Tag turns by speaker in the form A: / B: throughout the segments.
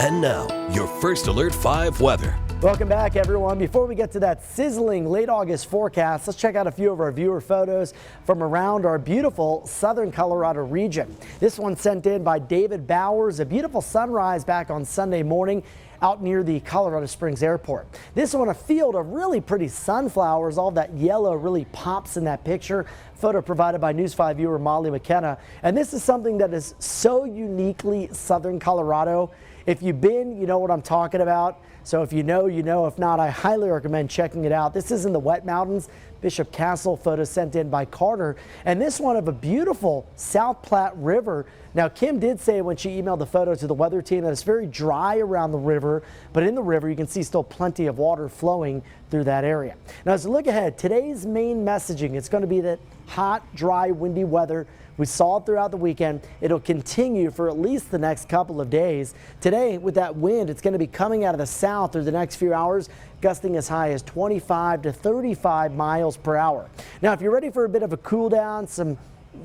A: And now, your first Alert 5 weather.
B: Welcome back, everyone. Before we get to that sizzling late August forecast, let's check out a few of our viewer photos from around our beautiful southern Colorado region. This one sent in by David Bowers, a beautiful sunrise back on Sunday morning out near the Colorado Springs Airport. This one, a field of really pretty sunflowers. All that yellow really pops in that picture. Photo provided by News 5 viewer Molly McKenna. And this is something that is so uniquely southern Colorado. If you've been, you know what I'm talking about. So if you know, you know. If not, I highly recommend checking it out. This is in the Wet Mountains. Bishop Castle photo sent in by Carter. And this one of a beautiful South Platte River. Now, Kim did say when she emailed the photo to the weather team that it's very dry around the river, but in the river you can see still plenty of water flowing through that area. Now, as we look ahead, today's main messaging, it's going to be that hot, dry, windy weather. We saw it throughout the weekend. It'll continue for at least the next couple of days. Today, with that wind, it's going to be coming out of the south through the next few hours, gusting as high as 25 to 35 miles per hour. Now, if you're ready for a bit of a cool down, some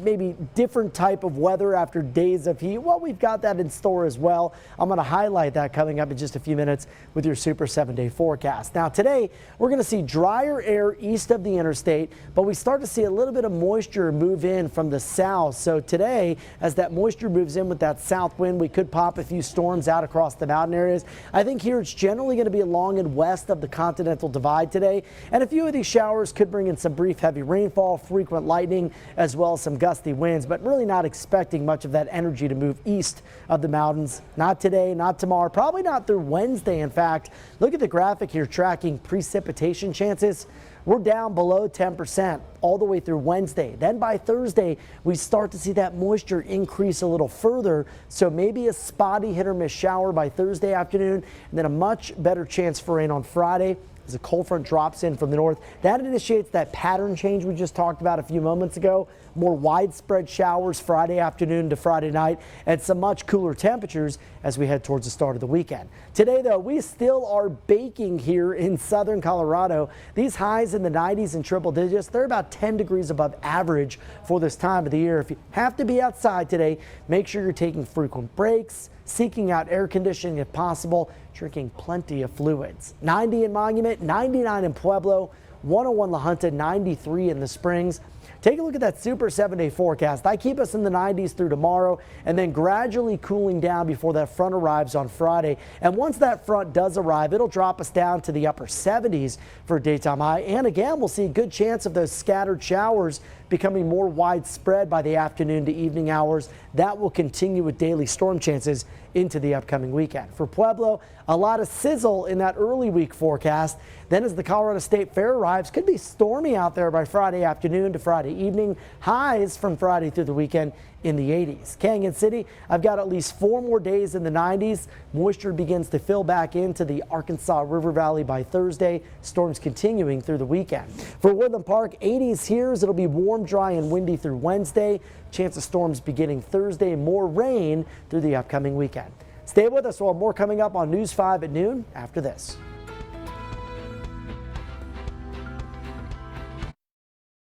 B: maybe different type of weather after days of heat, well, we've got that in store as well. I'm going to highlight that coming up in just a few minutes with your Super 7-day forecast. Now today we're going to see drier air east of the interstate, but we start to see a little bit of moisture move in from the south. So today, as that moisture moves in with that south wind, we could pop a few storms out across the mountain areas. I think here it's generally going to be along and west of the Continental Divide today, and a few of these showers could bring in some brief heavy rainfall, frequent lightning, as well as some gusty winds, but really not expecting much of that energy to move east of the mountains. Not today, not tomorrow, probably not through Wednesday. In fact, look at the graphic here tracking precipitation chances. We're down below 10% all the way through Wednesday. Then by Thursday, we start to see that moisture increase a little further. So maybe a spotty hit or miss shower by Thursday afternoon, and then a much better chance for rain on Friday as a cold front drops in from the north. That initiates that pattern change we just talked about a few moments ago. More widespread showers Friday afternoon to Friday night, and some much cooler temperatures as we head towards the start of the weekend. Today, though, we still are baking here in southern Colorado. These highs in the 90s and triple digits, they're about 10 degrees above average for this time of the year. If you have to be outside today, make sure you're taking frequent breaks, seeking out air conditioning if possible, drinking plenty of fluids. 90 in Monument, 99 in Pueblo, 101 La Junta, 93 in the Springs. Take a look at that Super 7-day forecast. I keep us in the 90s through tomorrow and then gradually cooling down before that front arrives on Friday. And once that front does arrive, it'll drop us down to the upper 70s for a daytime high. And again, we'll see a good chance of those scattered showers becoming more widespread by the afternoon to evening hours. That will continue with daily storm chances into the upcoming weekend. For Pueblo, a lot of sizzle in that early week forecast. Then as the Colorado State Fair arrives, could be stormy out there by Friday afternoon to Friday evening. Highs from Friday through the weekend in the 80s. Canyon City, I've got at least 4 more days in the 90s. Moisture begins to fill back into the Arkansas River Valley by Thursday. Storms continuing through the weekend. For Woodland Park, 80s here as it'll be warm, dry, and windy through Wednesday. Chance of storms beginning Thursday. More rain through the upcoming weekend. Stay with us. We'll have more coming up on News 5 at noon after this.